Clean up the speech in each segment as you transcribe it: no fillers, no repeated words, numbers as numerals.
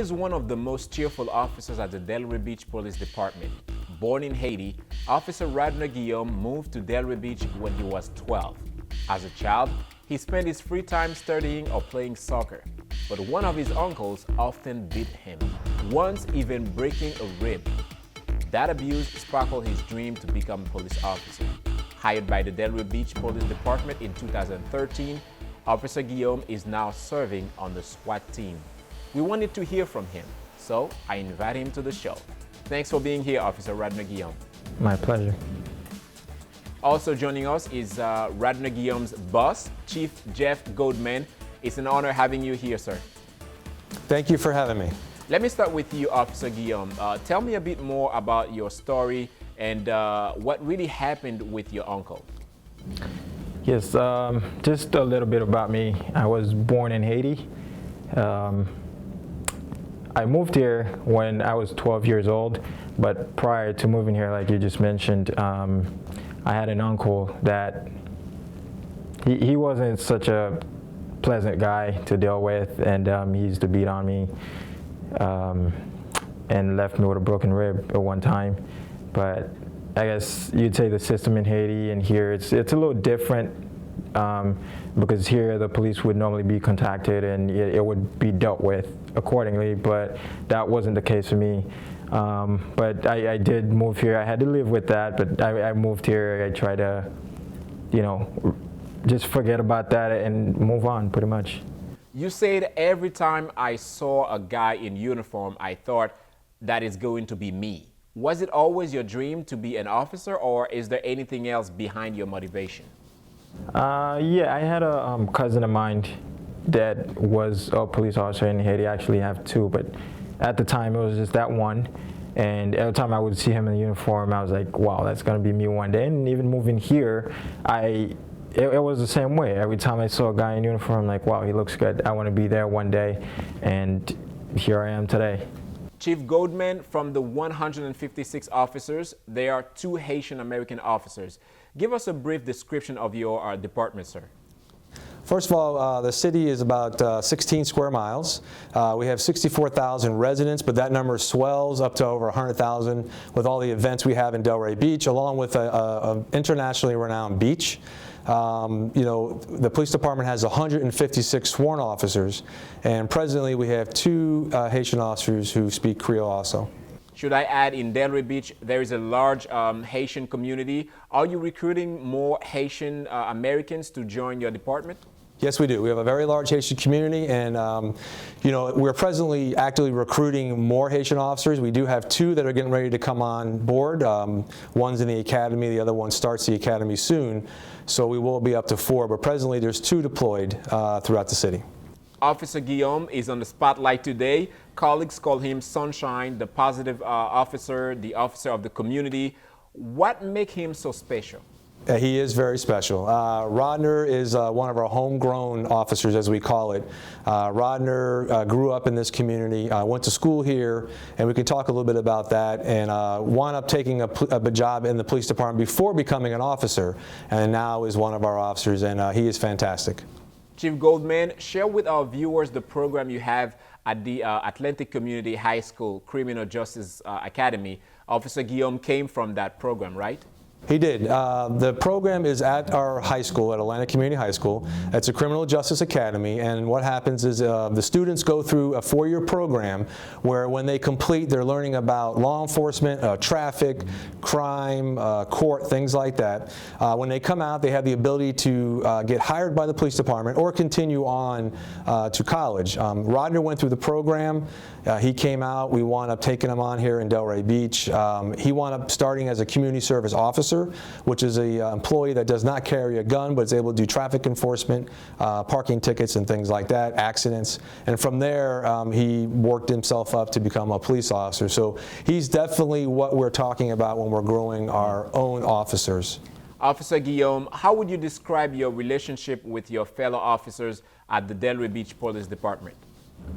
is one of the most cheerful officers at the Delray Beach Police Department. Born in Haiti, Officer Rodner Guillaume moved to Delray Beach when he was 12. As a child, he spent his free time studying or playing soccer. But one of his uncles often beat him, once even breaking a rib. That abuse sparkled his dream to become a police officer. Hired by the Delray Beach Police Department in 2013, Officer Guillaume is now serving on the SWAT team. We wanted to hear from him, so I invite him to the show. Thanks for being here, Officer Rodner Guillaume. My pleasure. Also joining us is Rodner Guillaume's boss, Chief Jeff Goldman. It's an honor having you here, sir. Thank you for having me. Let me start with you, Officer Guillaume. Tell me a bit more about your story and what really happened with your uncle. Yes, just a little bit about me. I was born in Haiti. I moved here when I was 12 years old, but prior to moving here, like you just mentioned, I had an uncle that he wasn't such a pleasant guy to deal with, and he used to beat on me and left me with a broken rib at one time. But I guess you'd say the system in Haiti and here, it's a little different because here the police would normally be contacted and it would be dealt with accordingly, but that wasn't the case for me. But I did move here. I had to live with that, but I moved here. I tried to, just forget about that and move on, pretty much. You said every time I saw a guy in uniform, I thought that is going to be me. Was it always your dream to be an officer, or is there anything else behind your motivation? Yeah, I had a cousin of mine that was a police officer in Haiti. I actually have two, but at the time it was just that one. And every time I would see him in the uniform, I was like, wow, that's going to be me one day. And even moving here, it was the same way. Every time I saw a guy in uniform, I'm like, wow, he looks good. I want to be there one day. And here I am today. Chief Goldman, from the 156 officers, there are 2 Haitian American officers. Give us a brief description of your department, sir. First of all, the city is about 16 square miles. We have 64,000 residents, but that number swells up to over 100,000 with all the events we have in Delray Beach, along with an internationally renowned beach. The police department has 156 sworn officers, and presently we have 2 Haitian officers who speak Creole also. Should I add, in Delray Beach, there is a large Haitian community. Are you recruiting more Haitian Americans to join your department? Yes, we do. We have a very large Haitian community, and we're presently actively recruiting more Haitian officers. We do have 2 that are getting ready to come on board. One's in the academy, the other one starts the academy soon, so we will be up to 4, but presently there's 2 deployed throughout the city. Officer Guillaume is on the spotlight today. Colleagues call him Sunshine, the positive officer, the officer of the community. What makes him so special? He is very special. Rodner is one of our homegrown officers, as we call it. Rodner grew up in this community, went to school here, and we can talk a little bit about that, and wound up taking a job in the police department before becoming an officer, and now is one of our officers, and he is fantastic. Chief Goldman, share with our viewers the program you have at the Atlantic Community High School Criminal Justice Academy. Officer Guillaume came from that program, right? He did. The program is at our high school, at Atlantic Community High School. It's a criminal justice academy, and what happens is the students go through a 4-year program where when they complete, they're learning about law enforcement, traffic, crime, court, things like that. When they come out, they have the ability to get hired by the police department or continue on to college. Rodner went through the program. He came out. We wound up taking him on here in Delray Beach. He wound up starting as a community service officer, which is an employee that does not carry a gun but is able to do traffic enforcement, parking tickets and things like that, accidents. And from there, he worked himself up to become a police officer. So he's definitely what we're talking about when we're growing our own officers. Officer Guillaume, how would you describe your relationship with your fellow officers at the Delray Beach Police Department?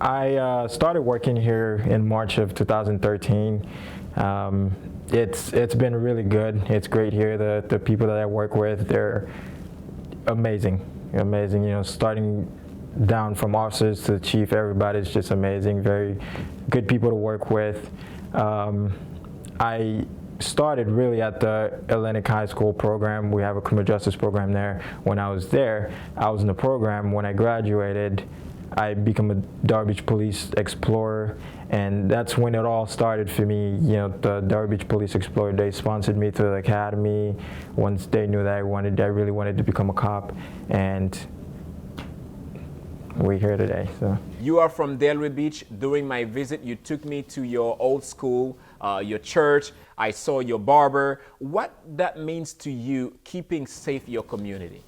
I started working here in March of 2013. It's been really good. It's great here. The people that I work with, they're amazing. Starting down from officers to the chief, everybody's just amazing, very good people to work with. I started really at the Atlantic High School program. We have a criminal justice program there. When I was there, I was in the program. When I graduated, I became a Delray Beach Police Explorer, and that's when it all started for me. You know, the Delray Beach Police Explorer, they sponsored me to the academy once they knew that I really wanted to become a cop, and we're here today. So. You are from Delray Beach. During my visit, you took me to your old school, your church. I saw your barber. What that means to you, keeping safe your community?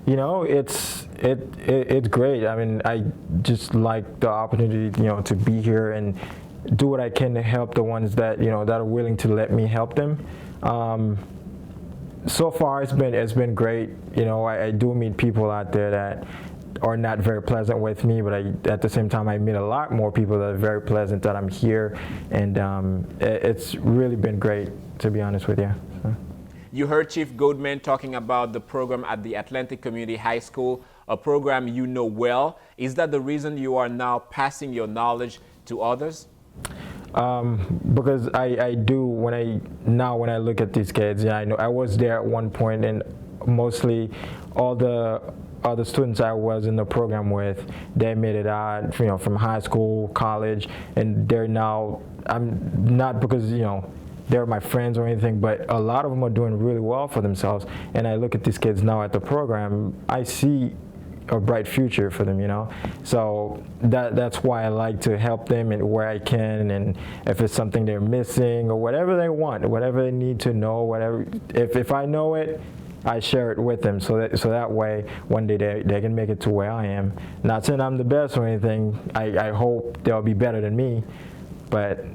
You know, it's great. I mean, I just like the opportunity, you know, to be here and do what I can to help the ones that, you know, that are willing to let me help them. So far, it's been great. You know, I do meet people out there that are not very pleasant with me, but at the same time, I meet a lot more people that are very pleasant that I'm here, and it's really been great, to be honest with you. So. You heard Chief Goldman talking about the program at the Atlantic Community High School, a program you know well. Is that the reason you are now passing your knowledge to others? Because I do, when I look at these kids, yeah, I know I was there at one point, and mostly all the other students I was in the program with, they made it out, you know, from high school, college, and they're now, I'm not because, you know, they're my friends or anything, but a lot of them are doing really well for themselves. And I look at these kids now at the program, I see a bright future for them, you know. So that's why I like to help them and where I can, and if it's something they're missing or whatever they want, whatever they need to know, whatever. If I know it, I share it with them, so that way one day they can make it to where I am. Not saying I'm the best or anything. I hope they'll be better than me, but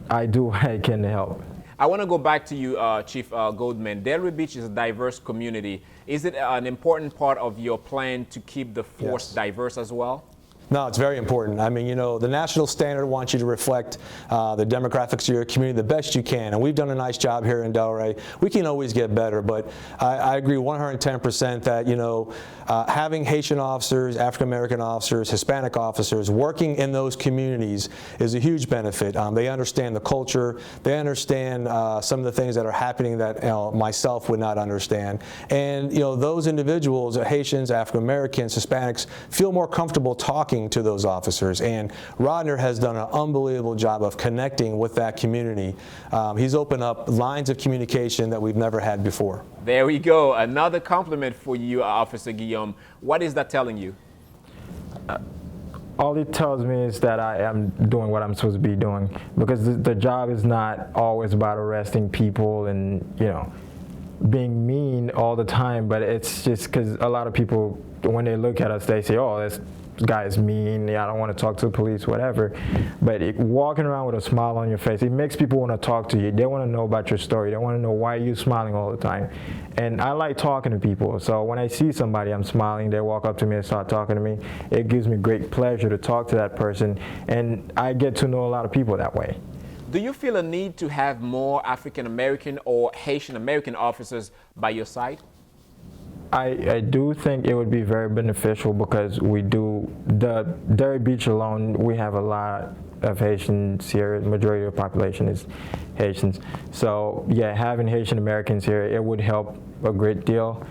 I do what I can to help. I want to go back to you, Chief Goldman. Delray Beach is a diverse community. Is it an important part of your plan to keep the force diverse as well? No, it's very important. I mean, you know, the national standard wants you to reflect the demographics of your community the best you can, and we've done a nice job here in Delray. We can always get better, but I agree 110% that, you know, having Haitian officers, African American officers, Hispanic officers working in those communities is a huge benefit. They understand the culture, they understand some of the things that are happening that, you know, myself would not understand, and, you know, those individuals, Haitians, African Americans, Hispanics, feel more comfortable talking to those officers, and Rodner has done an unbelievable job of connecting with that community. He's opened up lines of communication that we've never had before. There we go. Another compliment for you, Officer Guillaume. What is that telling you? All it tells me is that I am doing what I'm supposed to be doing, because the job is not always about arresting people and, you know, being mean all the time, but it's just because a lot of people, when they look at us, they say, oh, this guy is mean, I don't want to talk to the police, whatever. But walking around with a smile on your face, it makes people want to talk to you. They want to know about your story. They want to know why you're smiling all the time. And I like talking to people. So when I see somebody, I'm smiling, they walk up to me and start talking to me. It gives me great pleasure to talk to that person. And I get to know a lot of people that way. Do you feel a need to have more African American or Haitian American officers by your side? I do think it would be very beneficial, because we do, the Delray Beach alone, we have a lot of Haitians here. The majority of the population is Haitians. So yeah, having Haitian Americans here, it would help a great deal,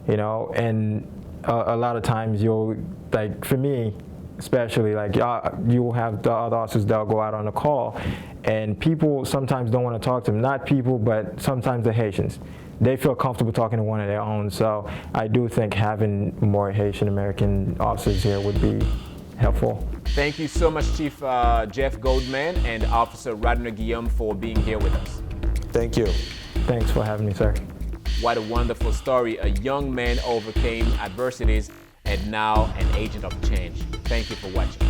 you know. And a lot of times you'll, like for me especially, like you'll have the other officers that'll go out on a call, and people sometimes don't want to talk to them. Not people, but sometimes the Haitians. They feel comfortable talking to one of their own. So I do think having more Haitian American officers here would be helpful. Thank you so much, Chief Jeff Goldman and Officer Rodner Guillaume, for being here with us. Thank you. Thanks for having me, sir. What a wonderful story. A young man overcame adversities and now an agent of change. Thank you for watching.